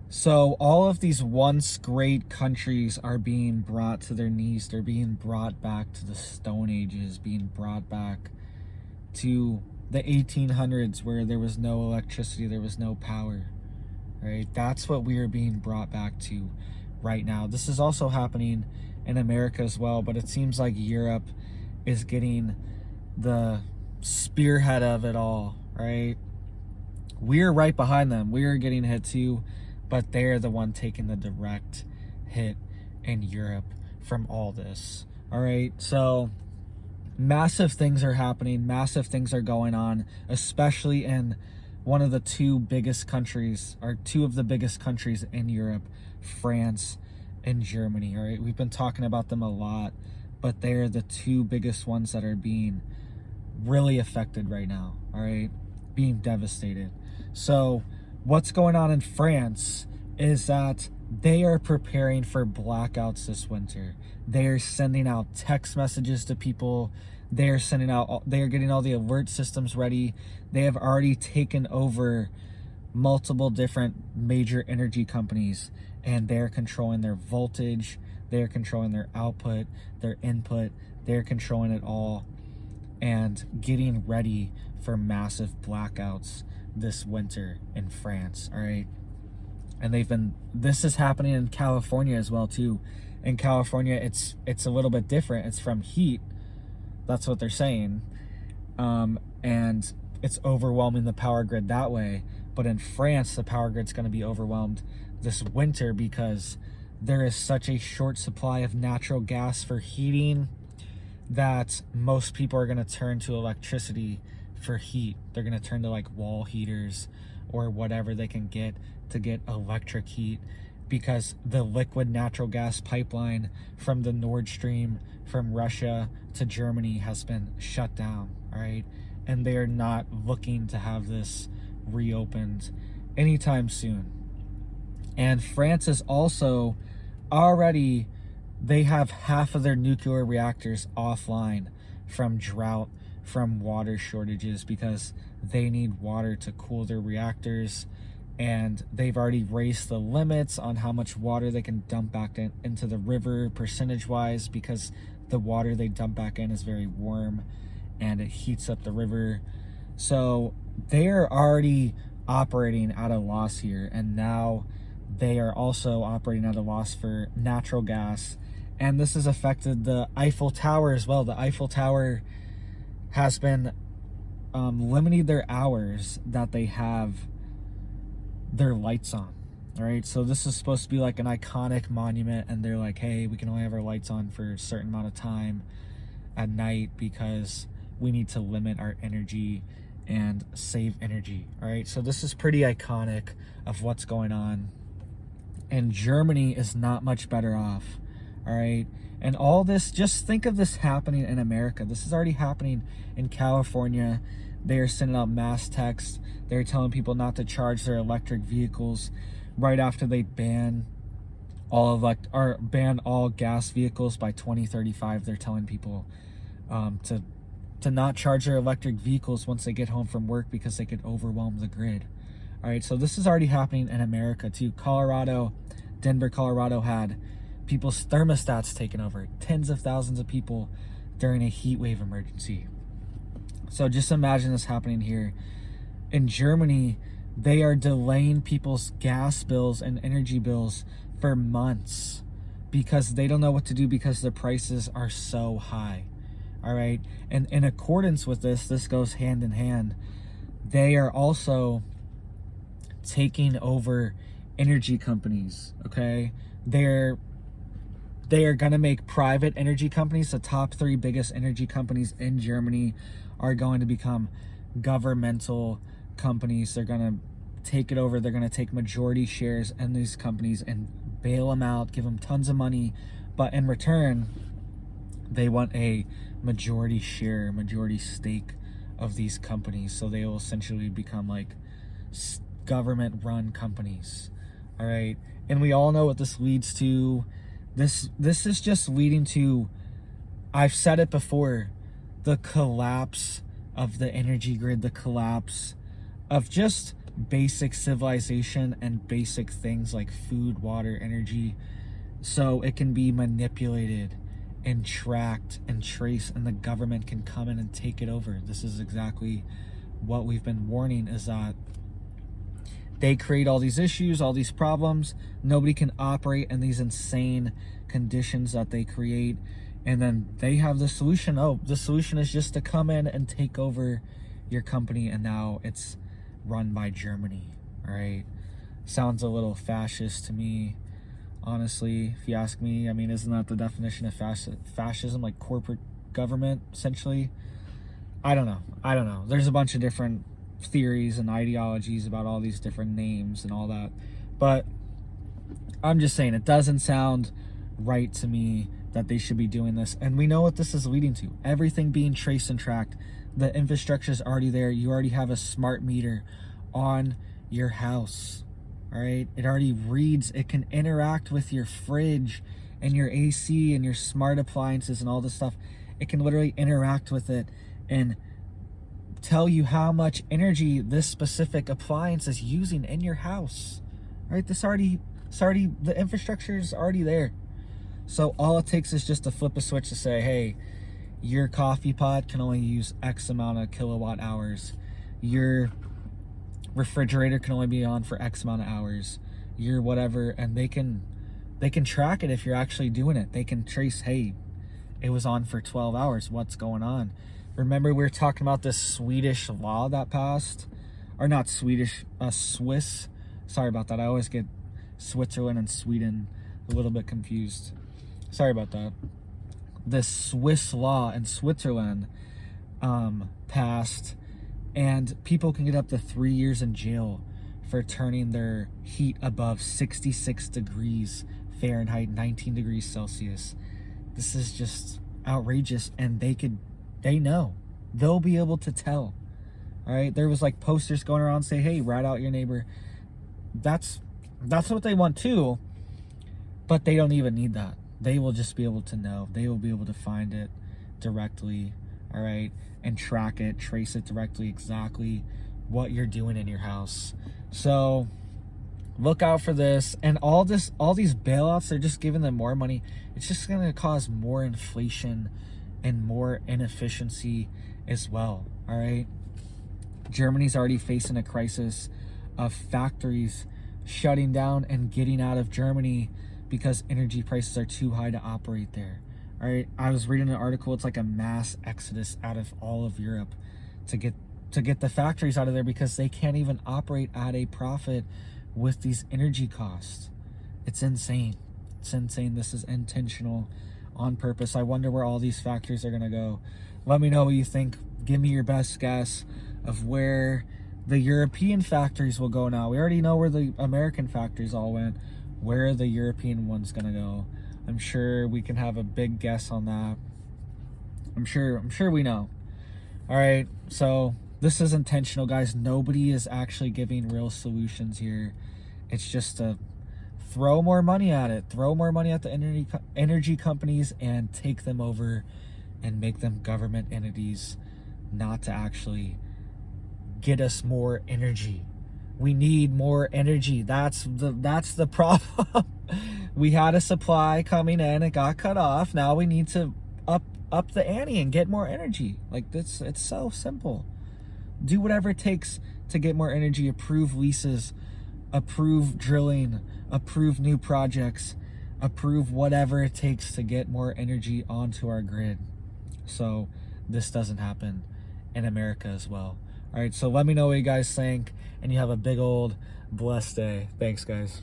So all of these once great countries are being brought to their knees. They're being brought back to the Stone Ages, being brought back to the 1800s where there was no electricity, there was no power, right? That's what we are being brought back to right now. This is also happening in America as well, but it seems like Europe is getting the spearhead of it all, right? We're right behind them. We're getting hit too, but they're the one taking the direct hit in Europe from all this. All right, so massive things are happening, massive things are going on, especially in one of the two biggest countries, or two of the biggest countries in Europe, France and Germany. All right, we've been talking about them a lot, but they're the two biggest ones that are being really affected right now. All right, being devastated. So what's going on in France is that they are preparing for blackouts this winter. They are sending out text messages to people. They are getting all the alert systems ready. They have already taken over multiple different major energy companies, and they're controlling their voltage. They're controlling their output, their input. They're controlling it all and getting ready for massive blackouts this winter in France. All right, and this is happening in California as well too. In California, it's a little bit different. It's from heat, that's what they're saying, and it's overwhelming the power grid that way. But in France, the power grid's going to be overwhelmed this winter because there is such a short supply of natural gas for heating that most people are going to turn to electricity for heat. They're going to turn to like wall heaters or whatever they can get to get electric heat, because the liquid natural gas pipeline from the Nord Stream from Russia to Germany has been shut down. All right, and they are not looking to have this reopened anytime soon. And France is also already, they have half of their nuclear reactors offline from drought, from water shortages, because they need water to cool their reactors. And they've already raised the limits on how much water they can dump back into the river percentage wise, because the water they dump back in is very warm and it heats up the river. So they're already operating at a loss here, and now they are also operating at a loss for natural gas. And this has affected the Eiffel Tower as well. The Eiffel Tower has been limiting their hours that they have their lights on. All right, so this is supposed to be like an iconic monument, and they're like, hey, we can only have our lights on for a certain amount of time at night because we need to limit our energy and save energy. All right, so this is pretty iconic of what's going on. And Germany is not much better off. All right, and all this, just think of this happening in America. This is already happening in California. They are sending out mass texts. They're telling people not to charge their electric vehicles right after they ban all gas vehicles by 2035. They're telling people to not charge their electric vehicles once they get home from work because they could overwhelm the grid. All right, so this is already happening in America too. Denver, Colorado had people's thermostats taken over, tens of thousands of people during a heat wave emergency. So just imagine this happening here. In Germany, they are delaying people's gas bills and energy bills for months because they don't know what to do because the prices are so high. All right, and in accordance with this goes hand in hand. They are also taking over energy companies. Okay, they are going to make private energy companies. The top 3 biggest energy companies in Germany are going to become governmental companies. They're going to take it over. They're going to take majority shares in these companies and bail them out, give them tons of money, but in return they want a majority share, majority stake of these companies. So they will essentially become like government run companies. All right, and we all know what this leads to. This is just leading to, I've said it before, the collapse of the energy grid, the collapse of just basic civilization and basic things like food, water, energy, so it can be manipulated and tracked and traced, and the government can come in and take it over. This is exactly what we've been warning, is that they create all these issues, all these problems. Nobody can operate in these insane conditions that they create. And then they have the solution. Oh, the solution is just to come in and take over your company. And now it's run by Germany. All right. Sounds a little fascist to me, honestly, if you ask me. I mean, isn't that the definition of fascism? Like corporate government, essentially? I don't know. There's a bunch of different theories and ideologies about all these different names and all that, but I'm just saying, it doesn't sound right to me that they should be doing this. And we know what this is leading to: everything being traced and tracked. The infrastructure is already there. You already have a smart meter on your house. All right, it already reads. It can interact with your fridge and your AC and your smart appliances and all this stuff. It can literally interact with it and tell you how much energy this specific appliance is using in your house. Right? The infrastructure is already there. So all it takes is just to flip a switch to say, hey, your coffee pot can only use X amount of kilowatt hours. Your refrigerator can only be on for X amount of hours. Your whatever, and they can track it if you're actually doing it. They can trace, hey, it was on for 12 hours. What's going on? Remember, we were talking about this Swedish law that passed, or not Swedish, Swiss. Sorry about that. I always get Switzerland and Sweden a little bit confused. Sorry about that. The Swiss law in Switzerland passed, and people can get up to 3 years in jail for turning their heat above 66 degrees Fahrenheit, 19 degrees Celsius. This is just outrageous, and they know. They'll be able to tell. All right, there was like posters going around say, hey, rat out your neighbor. That's what they want too, but they don't even need that. They will just be able to know. They will be able to find it directly, all right, and track it, trace it directly, exactly what you're doing in your house. So look out for this. And all these bailouts, they're just giving them more money. It's just going to cause more inflation and more inefficiency as well. All right. Germany's already facing a crisis of factories shutting down and getting out of Germany because energy prices are too high to operate there. All right. I was reading an article. It's like a mass exodus out of all of Europe to get the factories out of there because they can't even operate at a profit with these energy costs. It's insane. It's insane. This is intentional, on purpose. I wonder where all these factories are going to go. Let me know what you think. Give me your best guess of where the European factories will go now. We already know where the American factories all went. Where are the European ones going to go? I'm sure we can have a big guess on that. I'm sure we know. All right. So this is intentional, guys. Nobody is actually giving real solutions here. It's just to throw more money at it. Throw more money at the energy companies and take them over and make them government entities, not to actually get us more energy. We need more energy. That's the problem. We had a supply coming in, it got cut off. Now we need to up the ante and get more energy. Like this, it's so simple. Do whatever it takes to get more energy. Approve leases, approve drilling, approve new projects, approve whatever it takes to get more energy onto our grid, so this doesn't happen in America as well. All right, so let me know what you guys think, and you have a big old blessed day. Thanks, guys.